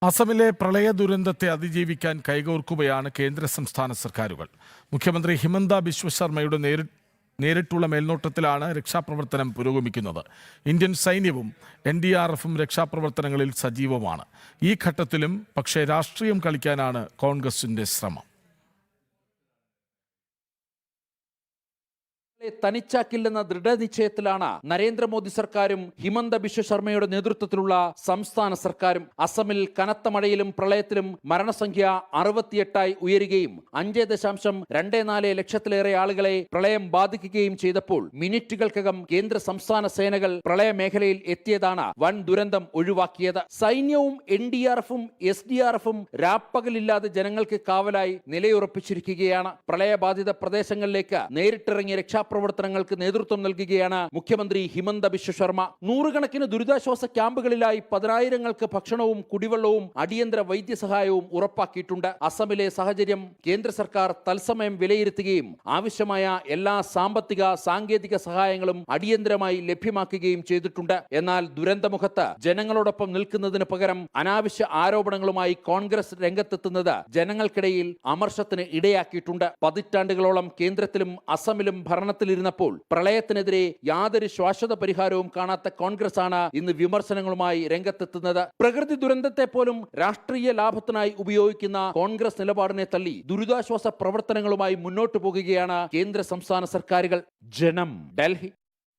അസമിലെ പ്രളയ ദുരന്തത്തെ അതിജീവിക്കാൻ കൈകോർക്കുകയാണ് കേന്ദ്ര സംസ്ഥാന സർക്കാരുകൾ. മുഖ്യമന്ത്രി ഹിമന്ത ബിശ്വ ശർമ്മയുടെ നേരിട്ടുള്ള മേൽനോട്ടത്തിലാണ് രക്ഷാപ്രവർത്തനം പുരോഗമിക്കുന്നത്. ഇന്ത്യൻ സൈന്യവും NDRFും രക്ഷാപ്രവർത്തനങ്ങളിൽ സജീവമാണ്. ഈ ഘട്ടത്തിലും പക്ഷേ രാഷ്ട്രീയം കളിക്കാനാണ് കോൺഗ്രസിന്റെ ശ്രമം. തനിച്ചാക്കില്ലെന്ന ദൃഢനിശ്ചയത്തിലാണ് നരേന്ദ്രമോദി സർക്കാരും ഹിമന്ത ബിശ്വ ശർമ്മയുടെ നേതൃത്വത്തിലുള്ള സംസ്ഥാന സർക്കാരും. അസമിൽ കനത്ത മഴയിലും പ്രളയത്തിലും മരണസംഖ്യ 68ആയി ഉയരുകയും 5.24 ലക്ഷത്തിലേറെ ആളുകളെ പ്രളയം ബാധിക്കുകയും ചെയ്തപ്പോൾ മിനിറ്റുകൾക്കകം കേന്ദ്ര സംസ്ഥാന സേനകൾ പ്രളയ മേഖലയിൽ എത്തിയതാണ് വൻ ദുരന്തം ഒഴിവാക്കിയത്. സൈന്യവും NDRFും SDRFും രാപ്പകലില്ലാതെ ജനങ്ങൾക്ക് കാവലായി നിലയുറപ്പിച്ചിരിക്കുകയാണ്. പ്രളയബാധിത പ്രദേശങ്ങളിലേക്ക് നേരിട്ടിറങ്ങിയ രക്ഷാപ്രവർത്തനങ്ങൾക്ക് നേതൃത്വം നൽകുകയാണ് മുഖ്യമന്ത്രി ഹിമന്ത ബിശ്വ ശർമ്മ. നൂറുകണക്കിന് ദുരിതാശ്വാസ ക്യാമ്പുകളിലായി 10,000ങ്ങൾക്ക് ഭക്ഷണവും കുടിവെള്ളവും അടിയന്തര വൈദ്യസഹായവും ഉറപ്പാക്കിയിട്ടുണ്ട്. അസമിലെ സാഹചര്യം കേന്ദ്ര സർക്കാർ തത്സമയം വിലയിരുത്തുകയും ആവശ്യമായ എല്ലാ സാമ്പത്തിക സാങ്കേതിക സഹായങ്ങളും അടിയന്തരമായി ലഭ്യമാക്കുകയും ചെയ്തിട്ടുണ്ട്. എന്നാൽ ദുരന്തമുഖത്ത് ജനങ്ങളോടൊപ്പം നിൽക്കുന്നതിന് പകരം അനാവശ്യ ആരോപണങ്ങളുമായി കോൺഗ്രസ് രംഗത്തെത്തുന്നത് ജനങ്ങൾക്കിടയിൽ അമർഷത്തിന് ഇടയാക്കിയിട്ടുണ്ട്. പതിറ്റാണ്ടുകളോളം കേന്ദ്രത്തിലും അസമിലും ഭരണത്തിലിരുന്നപ്പോൾ പ്രളയത്തിനെതിരെ യാതൊരു ശാശ്വത പരിഹാരവും കാണാത്ത കോൺഗ്രസ് ആണ് ഇന്ന് വിമർശനങ്ങളുമായി രംഗത്തെത്തുന്നത്. പ്രകൃതി ദുരന്തത്തെ പോലും രാഷ്ട്രീയ ലാഭത്തിനായി ഉപയോഗിക്കുന്ന കോൺഗ്രസ് നിലപാടിനെ തള്ളി ദുരിതാശ്വാസ പ്രവർത്തനങ്ങളുമായി മുന്നോട്ടു പോകുകയാണ് കേന്ദ്ര സംസ്ഥാന സർക്കാരുകൾ. ജനം, ഡൽഹി.